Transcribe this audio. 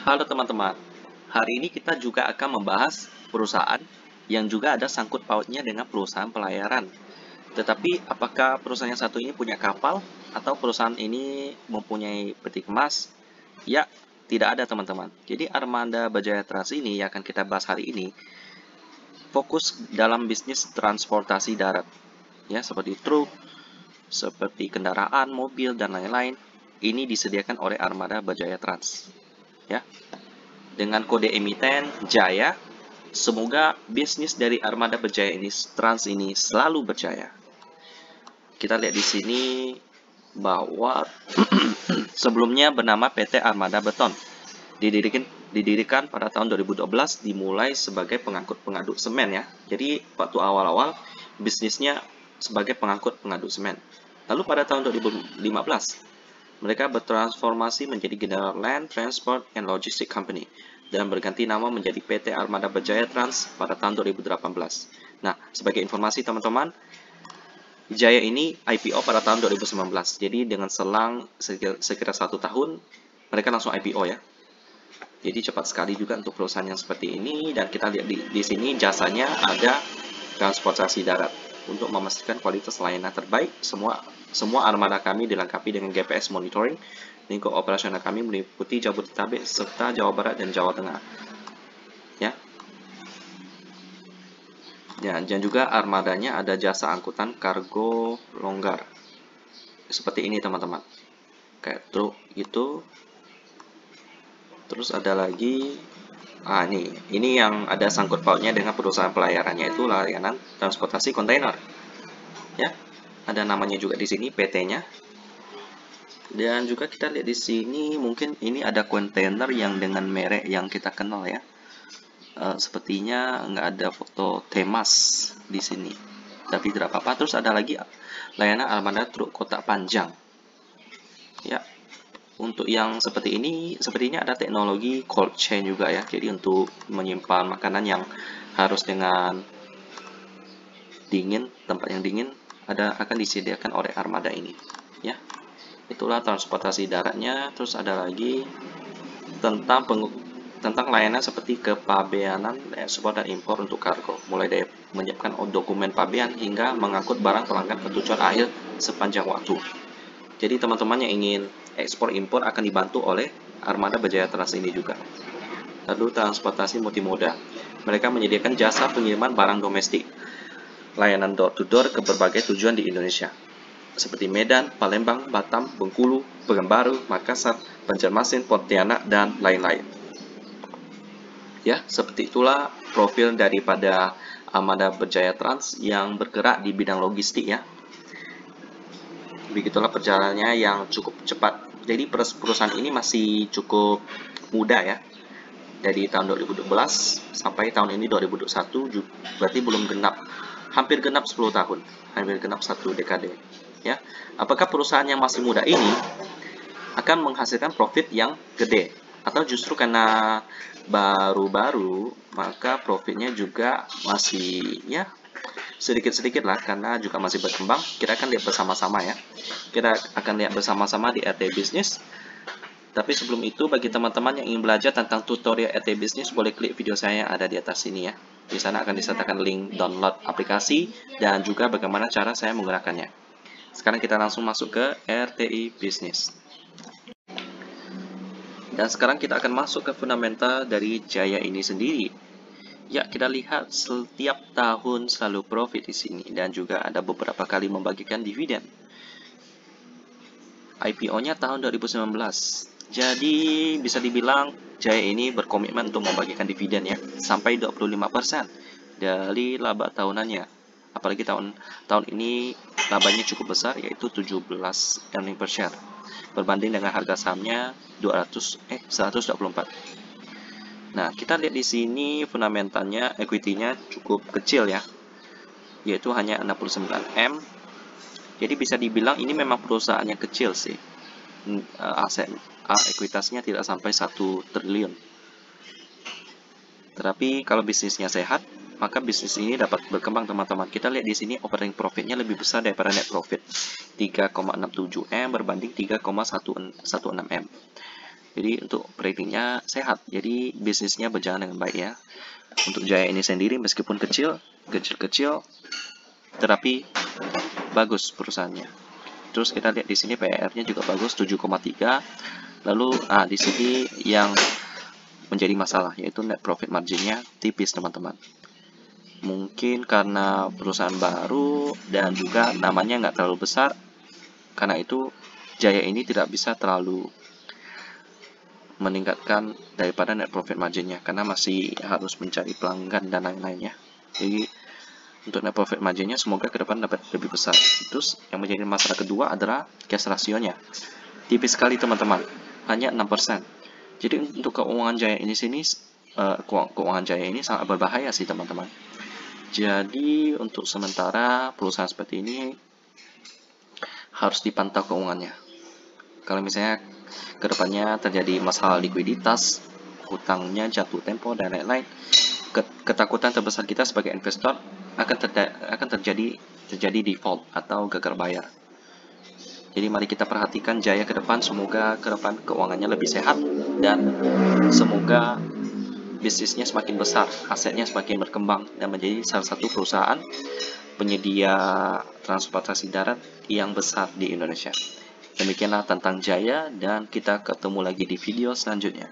Halo teman-teman, hari ini kita juga akan membahas perusahaan yang juga ada sangkut pautnya dengan perusahaan pelayaran. Tetapi apakah perusahaan yang satu ini punya kapal atau perusahaan ini mempunyai peti kemas? Ya, tidak ada teman-teman. Jadi Armada Bajaya Trans ini yang akan kita bahas hari ini fokus dalam bisnis transportasi darat. Ya, seperti truk, seperti kendaraan, mobil, dan lain-lain. Ini disediakan oleh Armada Bajaya Trans. Ya, dengan kode emiten Jaya. Semoga bisnis dari Armada Berjaya ini, Trans ini selalu berjaya. Kita lihat di sini bahwa sebelumnya bernama PT Armada Beton. Didirikan pada tahun 2012, dimulai sebagai pengangkut pengaduk semen ya. Jadi waktu awal-awal bisnisnya sebagai pengangkut pengaduk semen. Lalu pada tahun 2015 mereka bertransformasi menjadi General Land Transport and Logistics Company dan berganti nama menjadi PT Armada Berjaya Trans pada tahun 2018. Nah, sebagai informasi teman-teman, Jaya ini IPO pada tahun 2019. Jadi dengan selang sekira 1 tahun, mereka langsung IPO ya. Jadi cepat sekali juga untuk perusahaan yang seperti ini. Dan kita lihat di sini jasanya ada transportasi darat. Untuk memastikan kualitas layanan terbaik, semua armada kami dilengkapi dengan GPS monitoring. Lingkup operasional kami meliputi Jabodetabek serta Jawa Barat dan Jawa Tengah. Ya. Dan juga armadanya ada jasa angkutan kargo longgar. Seperti ini teman-teman. Kayak truk gitu. Terus ada lagi ini yang ada sangkut pautnya dengan perusahaan pelayarannya, itu layanan transportasi kontainer. Ya. Ada namanya juga di sini PT-nya. Dan juga kita lihat di sini mungkin ini ada kontainer yang dengan merek yang kita kenal ya. Sepertinya nggak ada foto Temas di sini, tapi tidak apa-apa. Terus ada lagi layanan armada truk kotak panjang. Ya, untuk yang seperti ini, sepertinya ada teknologi cold chain juga ya. Jadi untuk menyimpan makanan yang harus dengan dingin, tempat yang dingin, akan disediakan oleh armada ini. Ya, itulah transportasi daratnya. Terus ada lagi tentang layanan seperti kepabeanan, ekspor dan impor untuk kargo, mulai dari menyiapkan dokumen pabean hingga mengangkut barang pelanggan ke tujuan akhir sepanjang waktu. Jadi teman-teman yang ingin ekspor impor akan dibantu oleh Armada Bajaya Trans ini juga. Lalu transportasi multimoda, mereka menyediakan jasa pengiriman barang domestik, layanan door to door ke berbagai tujuan di Indonesia, seperti Medan, Palembang, Batam, Bengkulu, Pekanbaru, Makassar, Banjarmasin, Pontianak, dan lain-lain. Ya, seperti itulah profil daripada Armada Berjaya Trans yang bergerak di bidang logistik ya. Begitulah perjalanannya yang cukup cepat. Jadi perusahaan ini masih cukup muda ya. Dari tahun 2012 sampai tahun ini 2021, berarti belum hampir genap 10 tahun, hampir genap 1 dekade. Ya, apakah perusahaan yang masih muda ini akan menghasilkan profit yang gede? Atau justru karena baru-baru maka profitnya juga masih ya sedikit-sedikit lah, karena juga masih berkembang. Kita akan lihat bersama-sama ya. Kita akan lihat bersama-sama di RT Business. Tapi sebelum itu, bagi teman-teman yang ingin belajar tentang tutorial RT Business, boleh klik video saya yang ada di atas sini ya. Di sana akan disertakan link download aplikasi dan juga bagaimana cara saya menggunakannya. Sekarang kita langsung masuk ke RTI Business. Dan sekarang kita akan masuk ke fundamental dari Jaya ini sendiri. Ya, kita lihat setiap tahun selalu profit di sini dan juga ada beberapa kali membagikan dividen. IPO-nya tahun 2019. Jadi bisa dibilang Jaya ini berkomitmen untuk membagikan dividen ya, sampai 25% dari laba tahunannya. Apalagi tahun ini labanya cukup besar, yaitu 17 earning per share. Berbanding dengan harga sahamnya 124. Nah, kita lihat di sini fundamentalnya, equity-nya cukup kecil ya, yaitu hanya 69M. Jadi bisa dibilang ini memang perusahaan yang kecil sih. Aset ekuitasnya tidak sampai 1 triliun. Tetapi kalau bisnisnya sehat, maka bisnis ini dapat berkembang teman-teman. Kita lihat di sini operating profitnya lebih besar daripada net profit, 3,67M berbanding 3,16M. Jadi untuk ratingnya sehat, jadi bisnisnya berjalan dengan baik ya. Untuk Jaya ini sendiri meskipun kecil-kecil, tetapi bagus perusahaannya. Terus kita lihat di sini PR-nya juga bagus 7,3. Lalu di sini yang menjadi masalah yaitu net profit marginnya tipis teman-teman. Mungkin karena perusahaan baru dan juga namanya nggak terlalu besar, karena itu Jaya ini tidak bisa terlalu meningkatkan daripada net profit marginnya karena masih harus mencari pelanggan dan lain-lainnya. Jadi untuk net profit marginnya semoga ke depan dapat lebih besar. Terus yang menjadi masalah kedua adalah cash rasionya. Tipis sekali teman-teman, hanya 6%. Jadi untuk keuangan Jaya ini keuangan Jaya ini sangat berbahaya sih teman-teman. Jadi untuk sementara perusahaan seperti ini harus dipantau keuangannya. Kalau misalnya kedepannya terjadi masalah likuiditas, hutangnya jatuh tempo dan lain-lain, ketakutan terbesar kita sebagai investor akan terjadi default atau gagal bayar. Jadi mari kita perhatikan Jaya ke depan, semoga ke depan keuangannya lebih sehat dan semoga bisnisnya semakin besar, asetnya semakin berkembang dan menjadi salah satu perusahaan penyedia transportasi darat yang besar di Indonesia. Demikianlah tentang Jaya dan kita ketemu lagi di video selanjutnya.